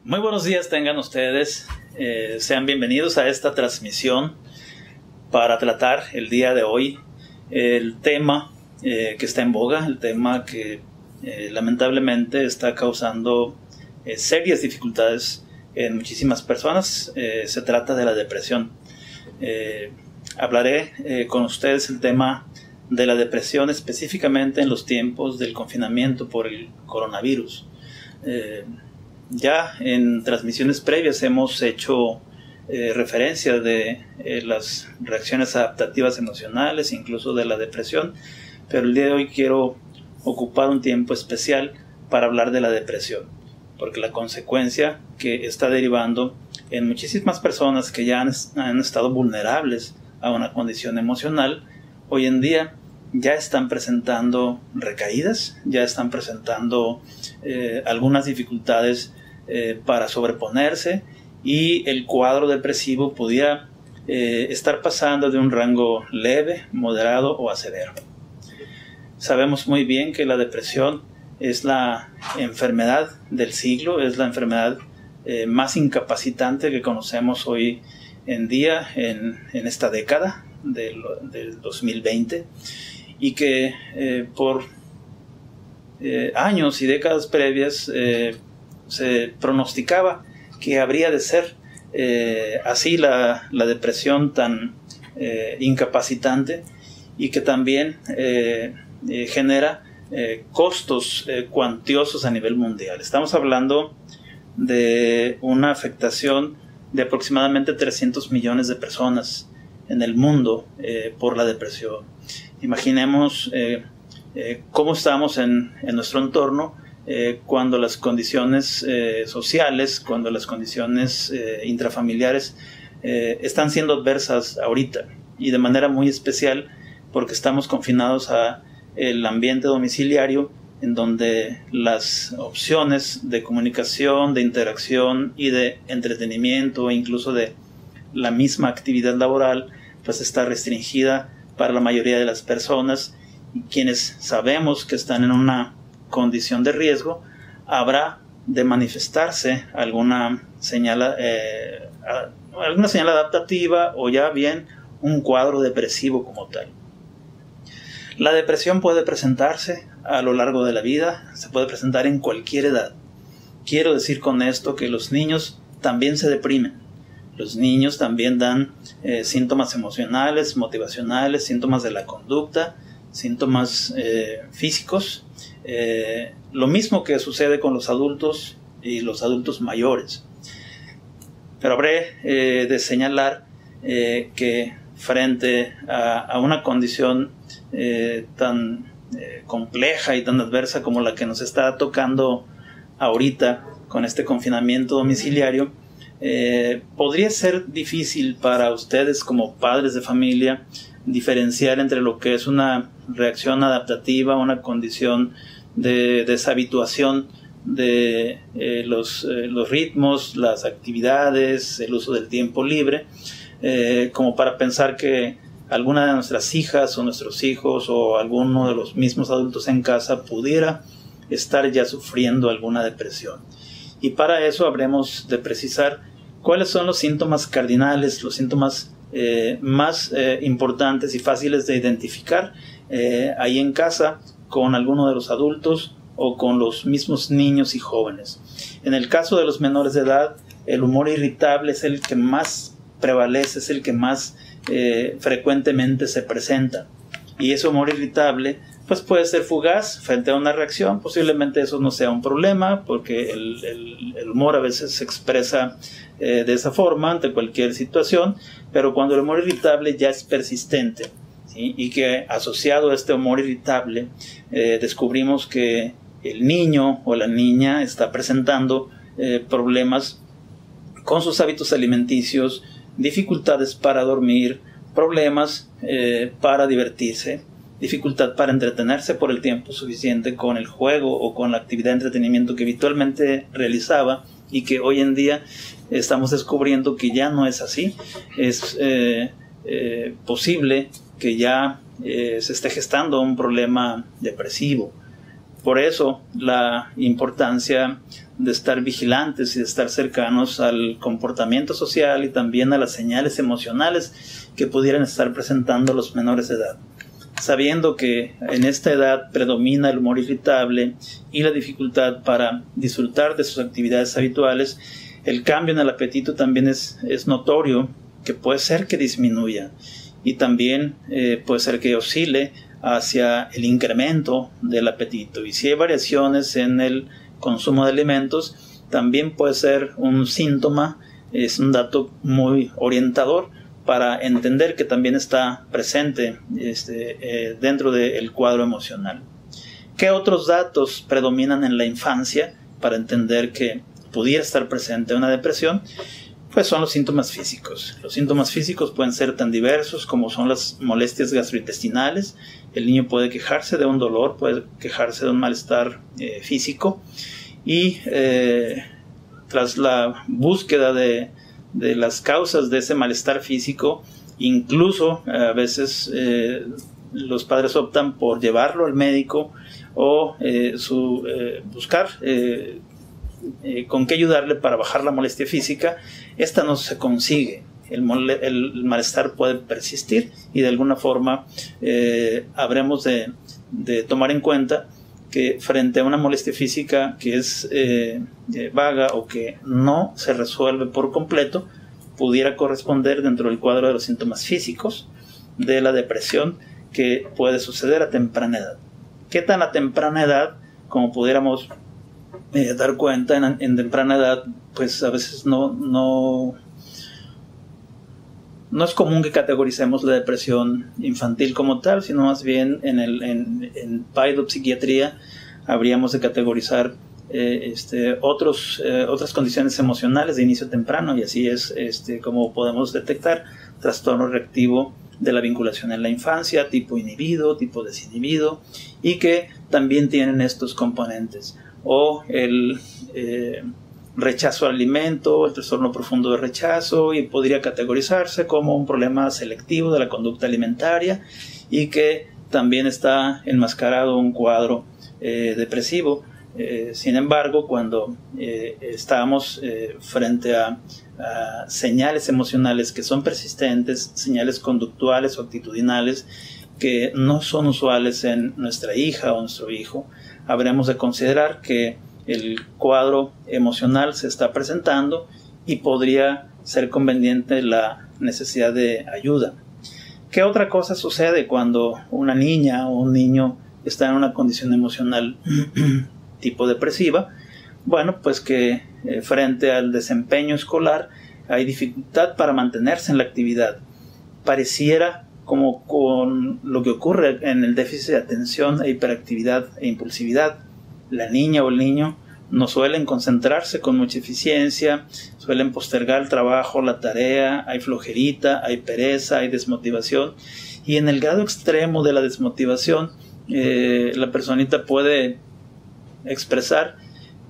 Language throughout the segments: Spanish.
Muy buenos días tengan ustedes, sean bienvenidos a esta transmisión para tratar el día de hoy el tema que está en boga, el tema que lamentablemente está causando serias dificultades en muchísimas personas. Se trata de la depresión. Hablaré con ustedes el tema de la depresión específicamente en los tiempos del confinamiento por el coronavirus. Ya en transmisiones previas hemos hecho referencia de las reacciones adaptativas emocionales, incluso de la depresión, pero el día de hoy quiero ocupar un tiempo especial para hablar de la depresión, porque la consecuencia que está derivando en muchísimas personas que ya han estado vulnerables a una condición emocional, hoy en día ya están presentando recaídas, ya están presentando algunas dificultades para sobreponerse, y el cuadro depresivo podría estar pasando de un rango leve, moderado o a severo. Sabemos muy bien que la depresión es la enfermedad del siglo, es la enfermedad más incapacitante que conocemos hoy en día en esta década del 2020, y que por años y décadas previas se pronosticaba que habría de ser así la depresión tan incapacitante, y que también genera costos cuantiosos a nivel mundial. Estamos hablando de una afectación de aproximadamente 300 millones de personas en el mundo por la depresión. Imaginemos cómo estamos en nuestro entorno cuando las condiciones sociales, cuando las condiciones intrafamiliares están siendo adversas ahorita, y de manera muy especial porque estamos confinados a el ambiente domiciliario, en donde las opciones de comunicación, de interacción y de entretenimiento, e incluso de la misma actividad laboral, pues está restringida para la mayoría de las personas, y quienes sabemos que están en una condición de riesgo, habrá de manifestarse alguna señal adaptativa, o ya bien un cuadro depresivo como tal. La depresión puede presentarse a lo largo de la vida, se puede presentar en cualquier edad. Quiero decir con esto que los niños también se deprimen. Los niños también dan síntomas emocionales, motivacionales, síntomas de la conducta, síntomas físicos. Lo mismo que sucede con los adultos y los adultos mayores. Pero habré de señalar que frente a una condición tan compleja y tan adversa como la que nos está tocando ahorita con este confinamiento domiciliario, podría ser difícil para ustedes como padres de familia diferenciar entre lo que es una reacción adaptativa, una condición de deshabituación de los ritmos, las actividades, el uso del tiempo libre, como para pensar que alguna de nuestras hijas o nuestros hijos o alguno de los mismos adultos en casa pudiera estar ya sufriendo alguna depresión. Y para eso habremos de precisar cuáles son los síntomas cardinales, los síntomas más importantes y fáciles de identificar ahí en casa con alguno de los adultos o con los mismos niños y jóvenes. En el caso de los menores de edad, el humor irritable es el que más prevalece, es el que más frecuentemente se presenta, y ese humor irritable pues puede ser fugaz frente a una reacción. Posiblemente eso no sea un problema, porque el humor a veces se expresa de esa forma ante cualquier situación, pero cuando el humor irritable ya es persistente, ¿sí? Y que asociado a este humor irritable descubrimos que el niño o la niña está presentando problemas con sus hábitos alimenticios, dificultades para dormir, problemas para divertirse, dificultad para entretenerse por el tiempo suficiente con el juego o con la actividad de entretenimiento que habitualmente realizaba, y que hoy en día estamos descubriendo que ya no es así. Es posible que ya se esté gestando un problema depresivo. Por eso la importancia de estar vigilantes y de estar cercanos al comportamiento social y también a las señales emocionales que pudieran estar presentando los menores de edad. Sabiendo que en esta edad predomina el humor irritable y la dificultad para disfrutar de sus actividades habituales, el cambio en el apetito también es notorio, que puede ser que disminuya y también puede ser que oscile hacia el incremento del apetito. Y si hay variaciones en el consumo de alimentos, también puede ser un síntoma, es un dato muy orientador para entender que también está presente dentro del cuadro emocional. ¿Qué otros datos predominan en la infancia para entender que pudiera estar presente una depresión? Pues son los síntomas físicos. Los síntomas físicos pueden ser tan diversos como son las molestias gastrointestinales. El niño puede quejarse de un dolor, puede quejarse de un malestar físico, y tras la búsqueda de las causas de ese malestar físico, incluso a veces los padres optan por llevarlo al médico o buscar con qué ayudarle para bajar la molestia física. Esta no se consigue. El malestar puede persistir y de alguna forma habremos de tomar en cuenta que frente a una molestia física que es vaga o que no se resuelve por completo, pudiera corresponder dentro del cuadro de los síntomas físicos de la depresión que puede suceder a temprana edad. ¿Qué tan a temprana edad? Como pudiéramos dar cuenta, en temprana edad, pues a veces no es común que categoricemos la depresión infantil como tal, sino más bien en paidopsiquiatría habríamos de categorizar otras condiciones emocionales de inicio temprano, y así es como podemos detectar trastorno reactivo de la vinculación en la infancia, tipo inhibido, tipo desinhibido, y que también tienen estos componentes, o el rechazo al alimento, el trastorno profundo de rechazo, y podría categorizarse como un problema selectivo de la conducta alimentaria y que también está enmascarado un cuadro depresivo. Sin embargo, cuando estamos frente a señales emocionales que son persistentes, señales conductuales o actitudinales que no son usuales en nuestra hija o nuestro hijo, habremos de considerar que el cuadro emocional se está presentando y podría ser conveniente la necesidad de ayuda. ¿Qué otra cosa sucede cuando una niña o un niño está en una condición emocional tipo depresiva? Bueno, pues que frente al desempeño escolar hay dificultad para mantenerse en la actividad. Pareciera como con lo que ocurre en el déficit de atención e hiperactividad e impulsividad. La niña o el niño no suelen concentrarse con mucha eficiencia, suelen postergar el trabajo, la tarea, hay flojerita, hay pereza, hay desmotivación, y en el grado extremo de la desmotivación la personita puede expresar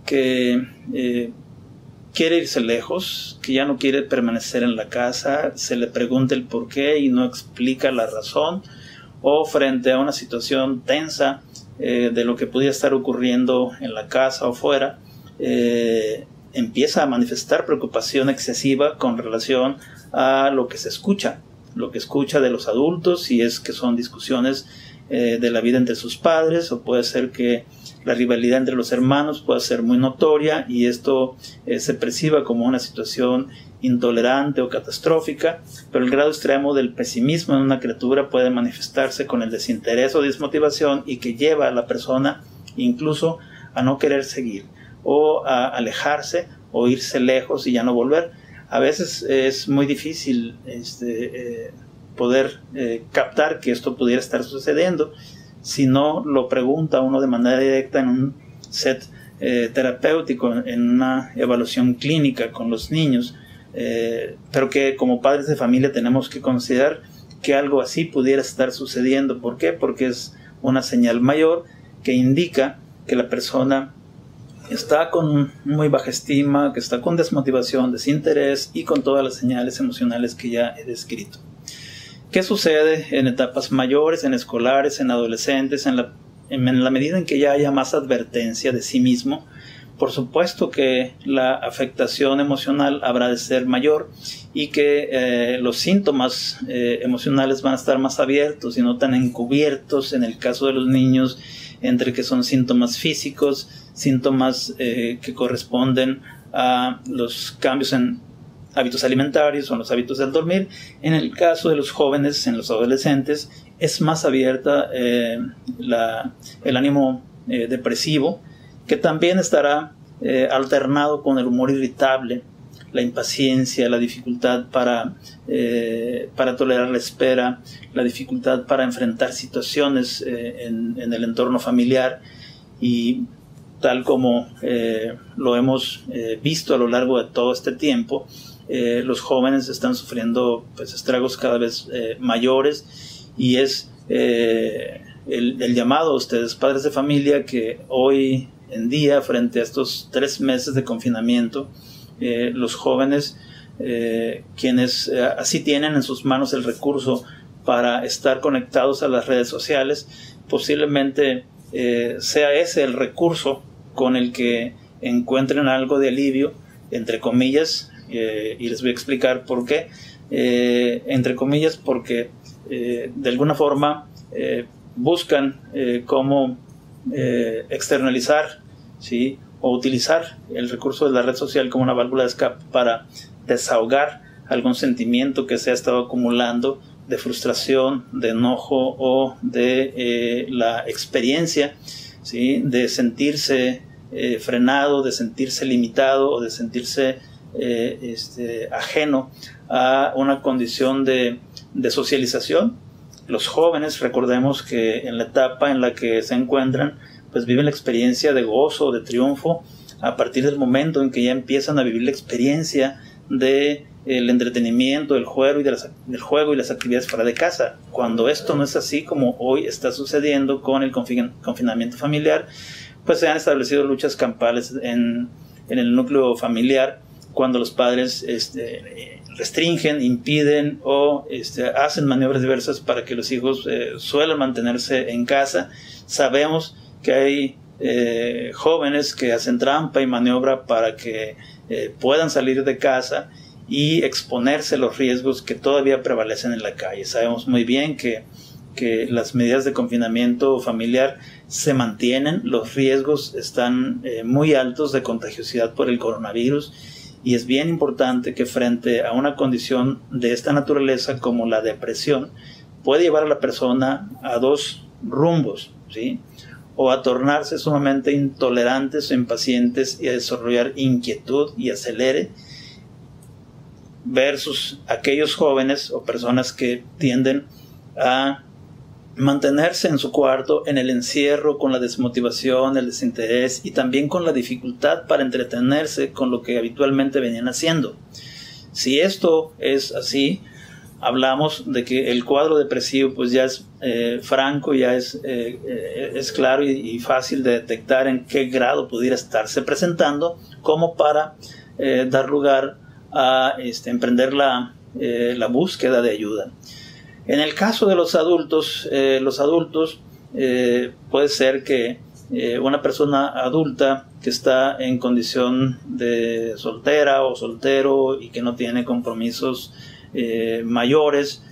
que quiere irse lejos, que ya no quiere permanecer en la casa, se le pregunta el por qué y no explica la razón, o frente a una situación tensa de lo que pudiera estar ocurriendo en la casa o fuera, empieza a manifestar preocupación excesiva con relación a lo que se escucha, de los adultos, si es que son discusiones de la vida entre sus padres, o puede ser que la rivalidad entre los hermanos pueda ser muy notoria y esto se perciba como una situación intolerante o catastrófica, pero el grado extremo del pesimismo en una criatura puede manifestarse con el desinterés o desmotivación y que lleva a la persona incluso a no querer seguir o a alejarse o irse lejos y ya no volver. A veces es muy difícil poder captar que esto pudiera estar sucediendo si no lo pregunta uno de manera directa en un set terapéutico, en una evaluación clínica con los niños, pero que como padres de familia tenemos que considerar que algo así pudiera estar sucediendo. ¿Por qué? Porque es una señal mayor que indica que la persona está con muy baja estima, que está con desmotivación, desinterés y con todas las señales emocionales que ya he descrito. ¿Qué sucede en etapas mayores, en escolares, en adolescentes, en la en la medida en que ya haya más advertencia de sí mismo, por supuesto que la afectación emocional habrá de ser mayor y que los síntomas emocionales van a estar más abiertos y no tan encubiertos en el caso de los niños, entre que son síntomas físicos, síntomas que corresponden a los cambios en hábitos alimentarios o en los hábitos del dormir. En el caso de los jóvenes, en los adolescentes, es más abierta el ánimo depresivo, que también estará alternado con el humor irritable, la impaciencia, la dificultad para tolerar la espera, la dificultad para enfrentar situaciones en el entorno familiar, y tal como lo hemos visto a lo largo de todo este tiempo, los jóvenes están sufriendo pues estragos cada vez mayores, y es el llamado a ustedes, padres de familia, que hoy en día, frente a estos 3 meses de confinamiento, los jóvenes, quienes así tienen en sus manos el recurso para estar conectados a las redes sociales, posiblemente sea ese el recurso con el que encuentren algo de alivio, entre comillas, y les voy a explicar por qué. Entre comillas, porque de alguna forma buscan cómo externalizar, ¿sí?, o utilizar el recurso de la red social como una válvula de escape para desahogar algún sentimiento que se ha estado acumulando de frustración, de enojo o de la experiencia, ¿sí?, de sentirse frenado, de sentirse limitado o de sentirse ajeno a una condición de socialización. Los jóvenes, recordemos que en la etapa en la que se encuentran, pues viven la experiencia de gozo, de triunfo, a partir del momento en que ya empiezan a vivir la experiencia del entretenimiento, del juego y las actividades fuera de casa. Cuando esto no es así, como hoy está sucediendo con el confinamiento familiar, pues se han establecido luchas campales en el núcleo familiar, cuando los padres restringen, impiden o hacen maniobras diversas para que los hijos suelan mantenerse en casa. Sabemos que hay jóvenes que hacen trampa y maniobra para que puedan salir de casa y exponerse a los riesgos que todavía prevalecen en la calle. Sabemos muy bien que las medidas de confinamiento familiar se mantienen, los riesgos están muy altos de contagiosidad por el coronavirus, y es bien importante que frente a una condición de esta naturaleza como la depresión, puede llevar a la persona a 2 rumbos, ¿sí?, o a tornarse sumamente intolerantes o impacientes y a desarrollar inquietud y acelere, versus aquellos jóvenes o personas que tienden a mantenerse en su cuarto, en el encierro, con la desmotivación, el desinterés y también con la dificultad para entretenerse con lo que habitualmente venían haciendo. Si esto es así, hablamos de que el cuadro depresivo pues ya es franco, ya es claro y fácil de detectar en qué grado pudiera estarse presentando, como para dar lugar a emprender la búsqueda de ayuda. En el caso de los adultos puede ser que una persona adulta que está en condición de soltera o soltero y que no tiene compromisos mayores,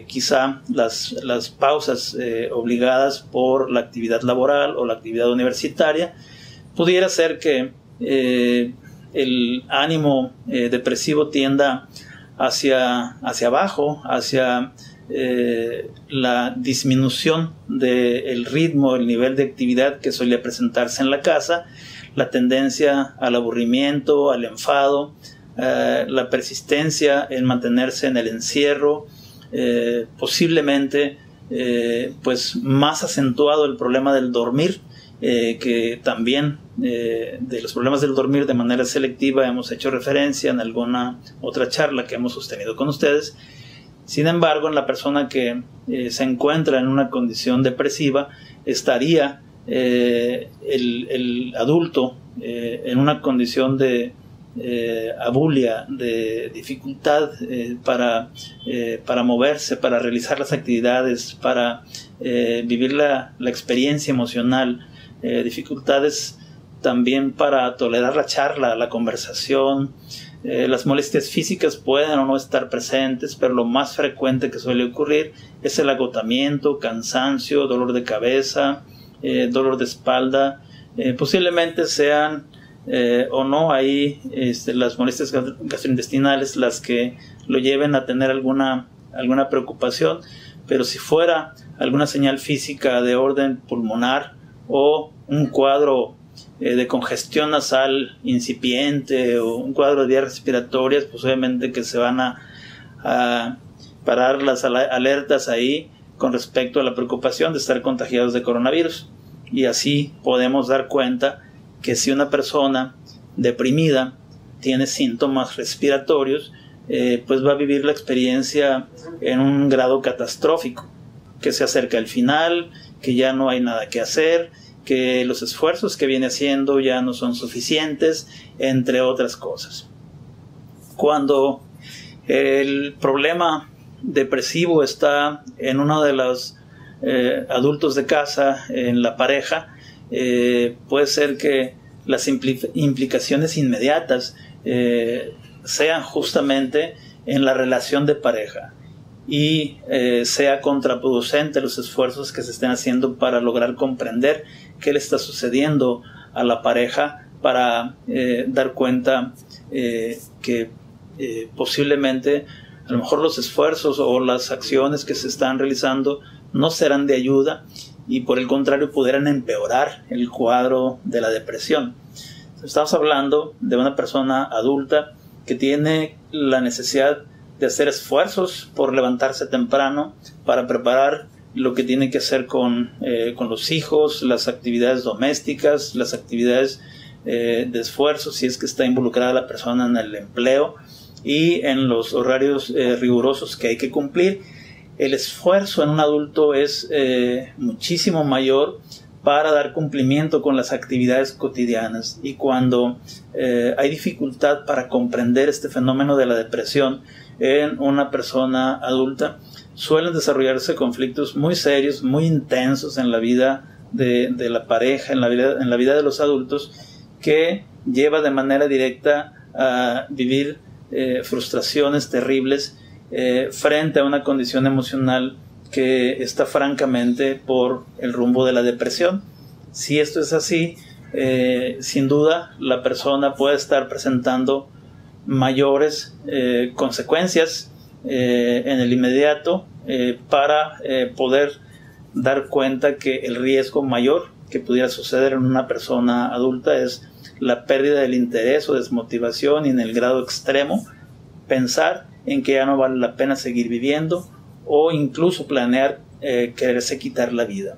quizá las pausas obligadas por la actividad laboral o la actividad universitaria, pudiera ser que el ánimo depresivo tienda hacia abajo, hacia la disminución del ritmo, el nivel de actividad que solía presentarse en la casa, la tendencia al aburrimiento, al enfado, la persistencia en mantenerse en el encierro, posiblemente pues más acentuado el problema del dormir, que también de los problemas del dormir de manera selectiva hemos hecho referencia en alguna otra charla que hemos sostenido con ustedes. Sin embargo, en la persona que se encuentra en una condición depresiva, estaría el adulto en una condición de abulia, de dificultad para moverse, para realizar las actividades, para vivir la experiencia emocional, dificultades también para tolerar la charla, la conversación. Las molestias físicas pueden o no estar presentes, pero lo más frecuente que suele ocurrir es el agotamiento, cansancio, dolor de cabeza, dolor de espalda. Posiblemente sean o no ahí las molestias gastrointestinales las que lo lleven a tener alguna preocupación, pero si fuera alguna señal física de orden pulmonar o un cuadro de congestión nasal incipiente o un cuadro de vías respiratorias, pues obviamente que se van a parar las alertas ahí con respecto a la preocupación de estar contagiados de coronavirus. Y así podemos dar cuenta que si una persona deprimida tiene síntomas respiratorios, pues va a vivir la experiencia en un grado catastrófico, que se acerca el final, que ya no hay nada que hacer, que los esfuerzos que viene haciendo ya no son suficientes, entre otras cosas. Cuando el problema depresivo está en uno de los adultos de casa, en la pareja, puede ser que las implicaciones inmediatas sean justamente en la relación de pareja y sea contraproducente los esfuerzos que se estén haciendo para lograr comprender qué le está sucediendo a la pareja, para dar cuenta que posiblemente a lo mejor los esfuerzos o las acciones que se están realizando no serán de ayuda y por el contrario pudieran empeorar el cuadro de la depresión. Estamos hablando de una persona adulta que tiene la necesidad de hacer esfuerzos por levantarse temprano para preparar lo que tiene que hacer con los hijos, las actividades domésticas, las actividades de esfuerzo si es que está involucrada la persona en el empleo y en los horarios rigurosos que hay que cumplir. El esfuerzo en un adulto es muchísimo mayor para dar cumplimiento con las actividades cotidianas, y cuando hay dificultad para comprender este fenómeno de la depresión en una persona adulta, suelen desarrollarse conflictos muy serios, muy intensos en la vida de la pareja, en la vida de los adultos, que lleva de manera directa a vivir frustraciones terribles frente a una condición emocional que está francamente por el rumbo de la depresión. Si esto es así, sin duda la persona puede estar presentando mayores consecuencias en el inmediato para poder dar cuenta que el riesgo mayor que pudiera suceder en una persona adulta es la pérdida del interés o desmotivación, y en el grado extremo pensar en que ya no vale la pena seguir viviendo o incluso planear quererse quitar la vida.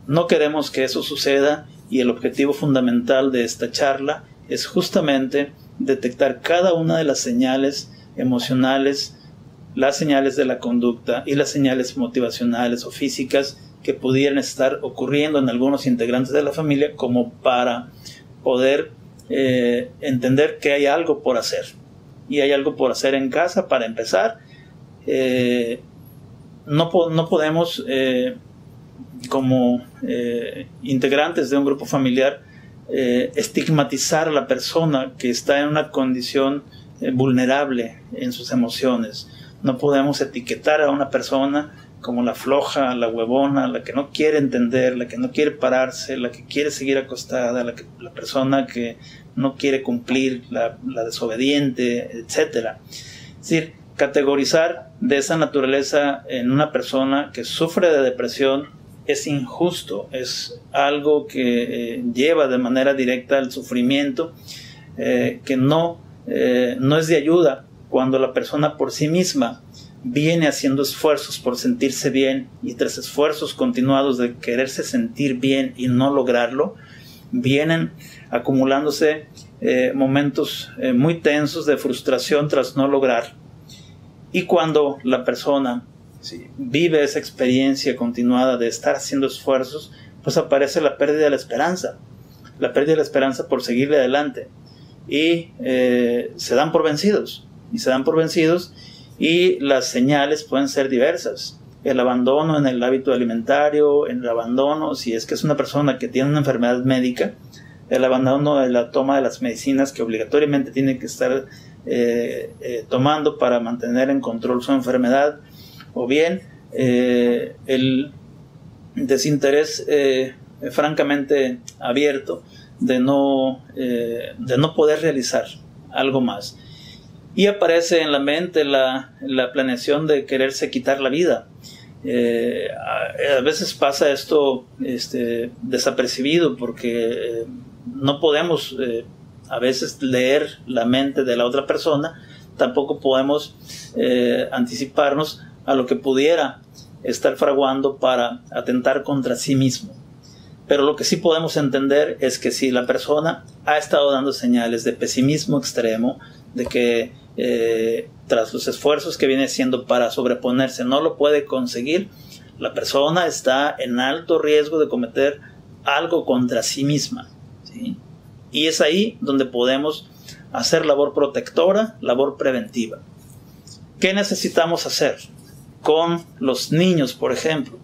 No queremos que eso suceda, y el objetivo fundamental de esta charla es justamente detectar cada una de las señales emocionales, las señales de la conducta y las señales motivacionales o físicas que pudieran estar ocurriendo en algunos integrantes de la familia, como para poder entender que hay algo por hacer. Y hay algo por hacer en casa. Para empezar, no podemos como integrantes de un grupo familiar estigmatizar a la persona que está en una condición vulnerable en sus emociones. No podemos etiquetar a una persona como la floja, la huevona, la que no quiere entender, la que no quiere pararse, la que quiere seguir acostada, la persona que no quiere cumplir, la desobediente, etc. Es decir, categorizar de esa naturaleza en una persona que sufre de depresión es injusto, es algo que lleva de manera directa al sufrimiento, que no es de ayuda cuando la persona por sí misma viene haciendo esfuerzos por sentirse bien, y tras esfuerzos continuados de quererse sentir bien y no lograrlo, vienen acumulándose momentos muy tensos de frustración tras no lograr. Y cuando la persona vive esa experiencia continuada de estar haciendo esfuerzos, pues aparece la pérdida de la esperanza por seguirle adelante. y se dan por vencidos. Y las señales pueden ser diversas. El abandono en el hábito alimentario, el abandono si es que es una persona que tiene una enfermedad médica, el abandono de la toma de las medicinas que obligatoriamente tiene que estar tomando para mantener en control su enfermedad, o bien el desinterés francamente abierto de no poder realizar algo más. Y aparece en la mente la planeación de quererse quitar la vida. A veces pasa esto desapercibido porque no podemos a veces leer la mente de la otra persona, tampoco podemos anticiparnos a lo que pudiera estar fraguando para atentar contra sí mismo. Pero lo que sí podemos entender es que si la persona ha estado dando señales de pesimismo extremo, de que tras los esfuerzos que viene haciendo para sobreponerse no lo puede conseguir, la persona está en alto riesgo de cometer algo contra sí misma, ¿sí? Y es ahí donde podemos hacer labor protectora, labor preventiva. ¿Qué necesitamos hacer con los niños, por ejemplo?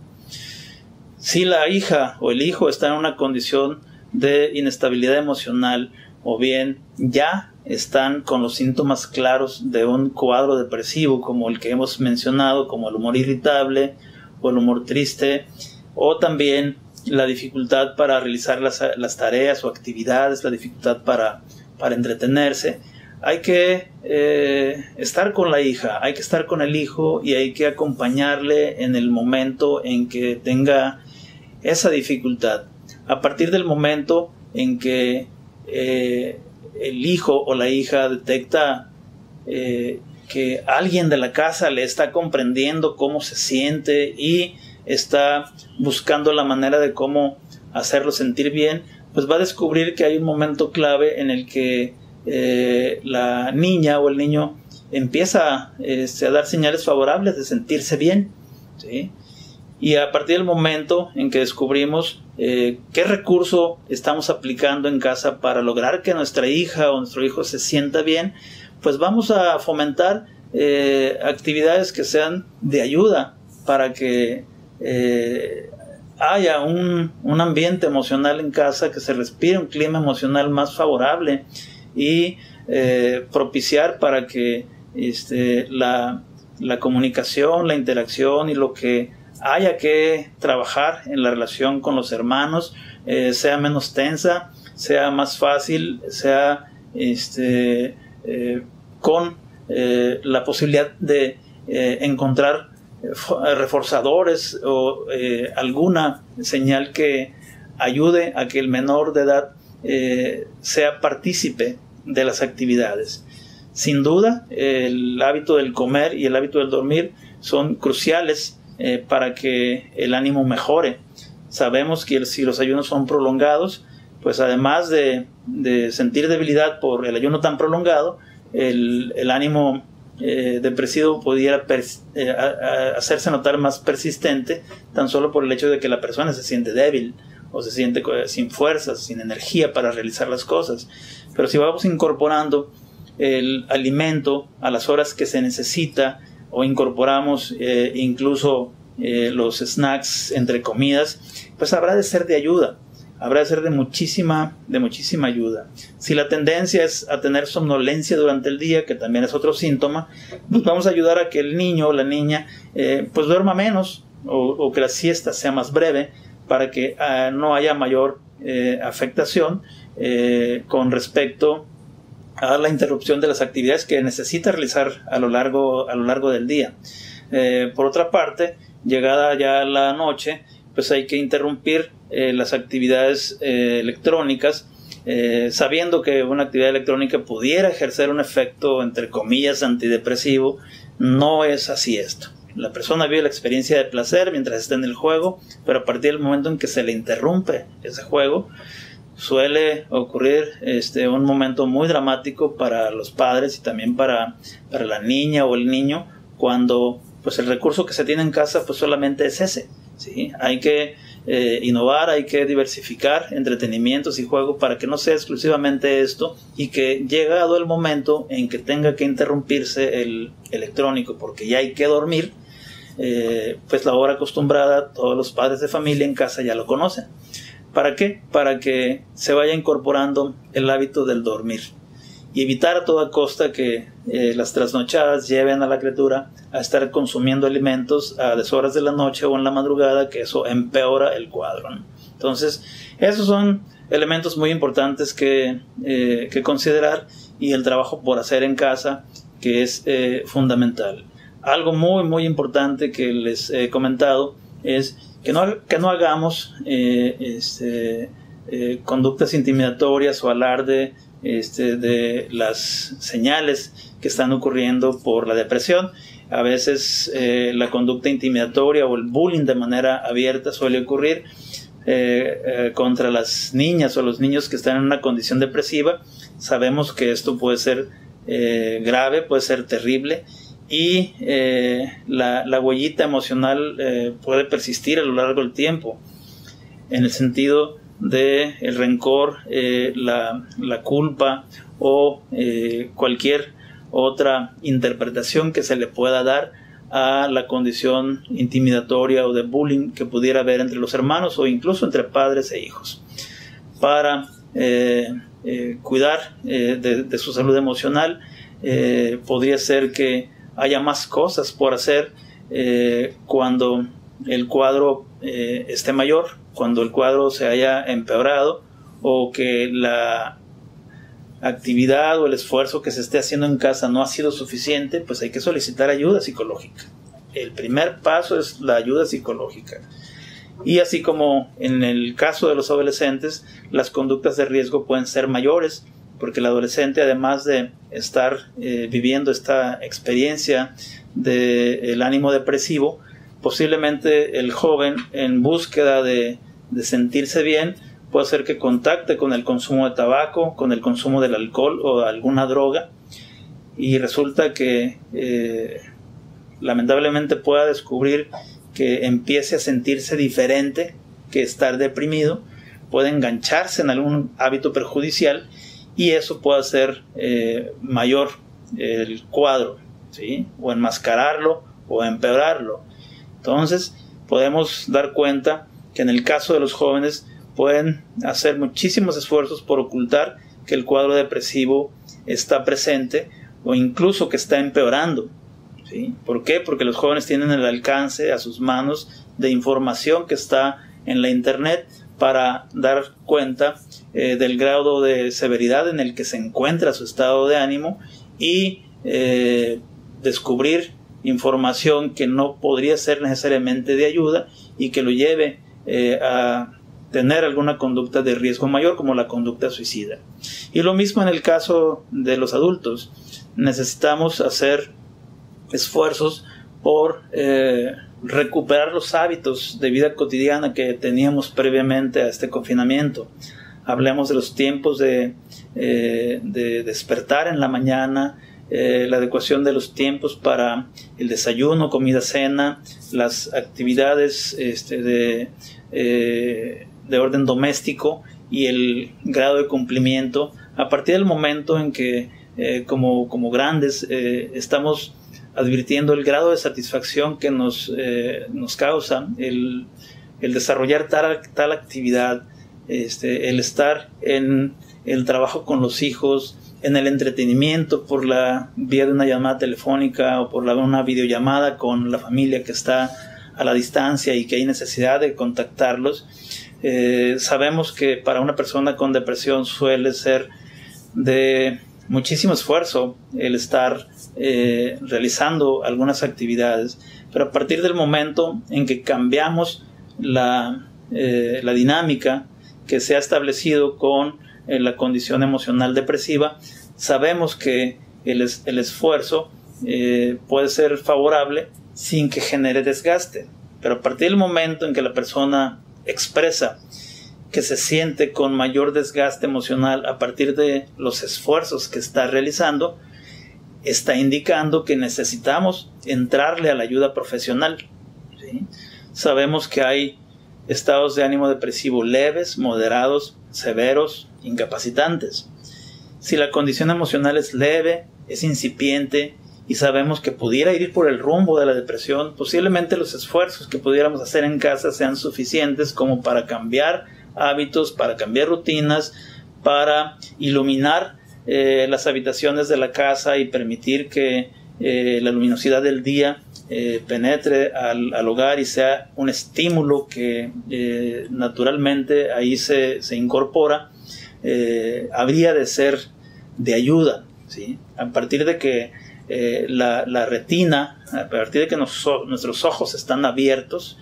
Si la hija o el hijo está en una condición de inestabilidad emocional, o bien ya están con los síntomas claros de un cuadro depresivo como el que hemos mencionado, como el humor irritable o el humor triste, o también la dificultad para realizar las tareas o actividades, la dificultad para entretenerse, hay que estar con la hija, hay que estar con el hijo y hay que acompañarle en el momento en que tenga esa dificultad. A partir del momento en que el hijo o la hija detecta que alguien de la casa le está comprendiendo cómo se siente y está buscando la manera de cómo hacerlo sentir bien, pues va a descubrir que hay un momento clave en el que la niña o el niño empieza a dar señales favorables de sentirse bien, ¿sí? Y a partir del momento en que descubrimos qué recurso estamos aplicando en casa para lograr que nuestra hija o nuestro hijo se sienta bien, pues vamos a fomentar actividades que sean de ayuda para que haya un ambiente emocional en casa, que se respire un clima emocional más favorable y propiciar para que la comunicación, la interacción y lo que haya que trabajar en la relación con los hermanos sea menos tensa, sea más fácil, sea con la posibilidad de encontrar reforzadores o alguna señal que ayude a que el menor de edad sea partícipe de las actividades. Sin duda, el hábito del comer y el hábito del dormir son cruciales para que el ánimo mejore. Sabemos que si los ayunos son prolongados, pues además de sentir debilidad por el ayuno tan prolongado, el ánimo depresivo pudiera hacerse notar más persistente, tan solo por el hecho de que la persona se siente débil o se siente sin fuerzas, sin energía para realizar las cosas. Pero si vamos incorporando el alimento a las horas que se necesita, o incorporamos incluso los snacks entre comidas, pues habrá de ser de ayuda, habrá de ser de muchísima ayuda. Si la tendencia es a tener somnolencia durante el día, que también es otro síntoma, pues vamos a ayudar a que el niño o la niña pues duerma menos o que la siesta sea más breve para que no haya mayor afectación con respecto a la interrupción de las actividades que necesita realizar a lo largo del día. Por otra parte, llegada ya la noche, pues hay que interrumpir las actividades electrónicas, sabiendo que una actividad electrónica pudiera ejercer un efecto, entre comillas, antidepresivo. No es así esto. La persona vive la experiencia de placer mientras está en el juego, pero a partir del momento en que se le interrumpe ese juego, suele ocurrir un momento muy dramático para los padres y también para la niña o el niño, cuando pues el recurso que se tiene en casa pues solamente es ese, ¿sí? Hay que innovar, hay que diversificar entretenimientos y juegos para que no sea exclusivamente esto, y que llegado el momento en que tenga que interrumpirse el electrónico porque ya hay que dormir, pues la hora acostumbrada, todos los padres de familia en casa ya lo conocen. ¿Para qué? Para que se vaya incorporando el hábito del dormir y evitar a toda costa que las trasnochadas lleven a la criatura a estar consumiendo alimentos a deshoras de la noche o en la madrugada, que eso empeora el cuadro, ¿no? Entonces, esos son elementos muy importantes que considerar, y el trabajo por hacer en casa, que es fundamental. Algo muy importante que les he comentado es que no hagamos conductas intimidatorias o alarde de las señales que están ocurriendo por la depresión. A veces la conducta intimidatoria o el bullying de manera abierta suele ocurrir contra las niñas o los niños que están en una condición depresiva. Sabemos que esto puede ser grave, puede ser terrible, y la huellita emocional puede persistir a lo largo del tiempo, en el sentido de el rencor, la culpa o cualquier otra interpretación que se le pueda dar a la condición intimidatoria o de bullying que pudiera haber entre los hermanos o incluso entre padres e hijos. Para cuidar de su salud emocional, podría ser que haya más cosas por hacer cuando el cuadro esté mayor, cuando el cuadro se haya empeorado, o que la actividad o el esfuerzo que se esté haciendo en casa no ha sido suficiente, pues hay que solicitar ayuda psicológica. El primer paso es la ayuda psicológica. Y así como en el caso de los adolescentes, las conductas de riesgo pueden ser mayores, porque el adolescente, además de estar viviendo esta experiencia del ánimo depresivo, posiblemente el joven, en búsqueda de sentirse bien, puede ser que contacte con el consumo de tabaco, con el consumo del alcohol o de alguna droga, y resulta que lamentablemente pueda descubrir que empiece a sentirse diferente, que estar deprimido, puede engancharse en algún hábito perjudicial, y eso puede hacer mayor el cuadro, ¿sí? O enmascararlo o empeorarlo. Entonces podemos dar cuenta que en el caso de los jóvenes pueden hacer muchísimos esfuerzos por ocultar que el cuadro depresivo está presente o incluso que está empeorando, ¿sí? ¿Por qué? Porque los jóvenes tienen el alcance a sus manos de información que está en la internet para dar cuenta del grado de severidad en el que se encuentra su estado de ánimo y descubrir información que no podría ser necesariamente de ayuda y que lo lleve a tener alguna conducta de riesgo mayor, como la conducta suicida. Y lo mismo en el caso de los adultos. Necesitamos hacer esfuerzos por recuperar los hábitos de vida cotidiana que teníamos previamente a este confinamiento. Hablemos de los tiempos de despertar en la mañana, la adecuación de los tiempos para el desayuno, comida, cena, las actividades de orden doméstico y el grado de cumplimiento. A partir del momento en que como grandes estamos advirtiendo el grado de satisfacción que nos causa el desarrollar tal actividad, el estar en el trabajo con los hijos, en el entretenimiento por la vía de una llamada telefónica o por una videollamada con la familia que está a la distancia y que hay necesidad de contactarlos. Sabemos que para una persona con depresión suele ser de muchísimo esfuerzo el estar realizando algunas actividades, pero a partir del momento en que cambiamos la dinámica que se ha establecido con la condición emocional depresiva, sabemos que el esfuerzo puede ser favorable sin que genere desgaste. Pero a partir del momento en que la persona expresa que se siente con mayor desgaste emocional a partir de los esfuerzos que está realizando, está indicando que necesitamos entrarle a la ayuda profesional, ¿sí? Sabemos que hay estados de ánimo depresivo leves, moderados, severos, incapacitantes. Si la condición emocional es leve, es incipiente y sabemos que pudiera ir por el rumbo de la depresión, posiblemente los esfuerzos que pudiéramos hacer en casa sean suficientes como para cambiar hábitos, para cambiar rutinas, para iluminar las habitaciones de la casa y permitir que la luminosidad del día penetre al hogar y sea un estímulo que naturalmente ahí se incorpora. Habría de ser de ayuda, ¿sí? A partir de que la retina, a partir de que nuestros ojos están abiertos,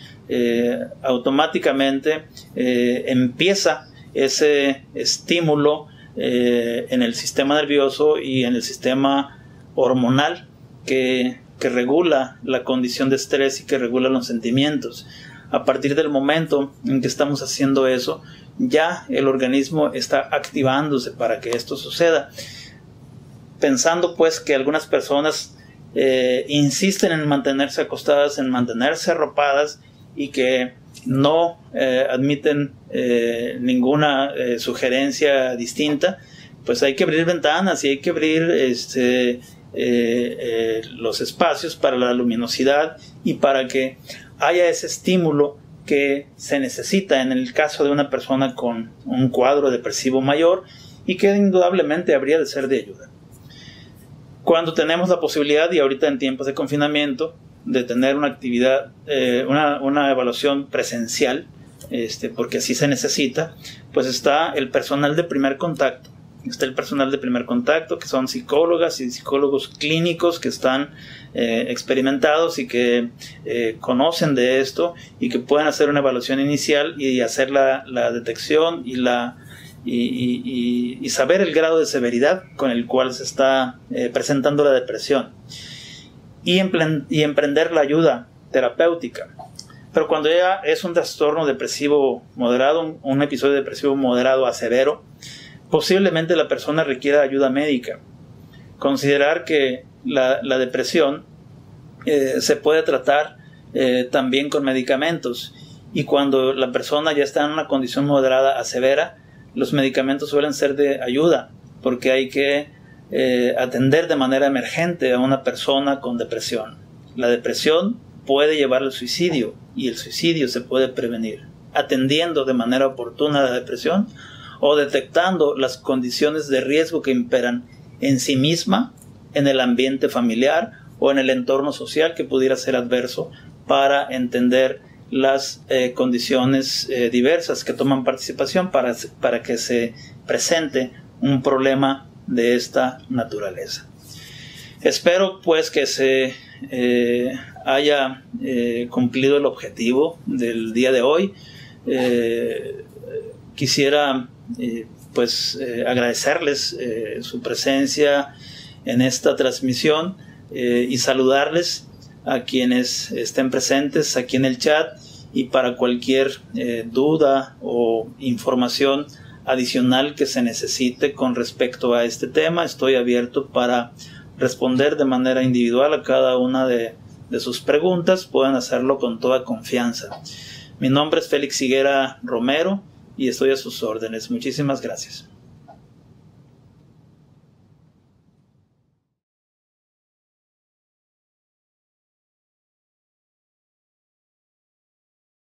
automáticamente empieza ese estímulo en el sistema nervioso y en el sistema hormonal que regula la condición de estrés y que regula los sentimientos. A partir del momento en que estamos haciendo eso, ya el organismo está activándose para que esto suceda. Pensando pues que algunas personas insisten en mantenerse acostadas, en mantenerse arropadas y que no admiten ninguna sugerencia distinta, pues hay que abrir ventanas y hay que abrir los espacios para la luminosidad y para que haya ese estímulo que se necesita en el caso de una persona con un cuadro depresivo mayor y que indudablemente habría de ser de ayuda. Cuando tenemos la posibilidad, y ahorita en tiempos de confinamiento, de tener una actividad, una evaluación presencial, porque así se necesita, pues está el personal de primer contacto. Está el personal de primer contacto, que son psicólogas y psicólogos clínicos que están experimentados y que conocen de esto y que pueden hacer una evaluación inicial y hacer la detección y saber el grado de severidad con el cual se está presentando la depresión y emprender la ayuda terapéutica. Pero cuando ya es un trastorno depresivo moderado, un episodio depresivo moderado a severo, posiblemente la persona requiera ayuda médica. Considerar que la depresión se puede tratar también con medicamentos, y cuando la persona ya está en una condición moderada a severa, los medicamentos suelen ser de ayuda, porque hay que atender de manera emergente a una persona con depresión. La depresión puede llevar al suicidio, y el suicidio se puede prevenir atendiendo de manera oportuna la depresión o detectando las condiciones de riesgo que imperan en sí misma, en el ambiente familiar o en el entorno social que pudiera ser adverso, para entender las condiciones diversas que toman participación para que se presente un problema de esta naturaleza. Espero pues que se haya cumplido el objetivo del día de hoy. Quisiera agradecerles su presencia en esta transmisión y saludarles a quienes estén presentes aquí en el chat, y para cualquier duda o información adicional que se necesite con respecto a este tema, estoy abierto para responder de manera individual a cada una de sus preguntas. Pueden hacerlo con toda confianza. Mi nombre es Félix Higuera Romero y estoy a sus órdenes. Muchísimas gracias.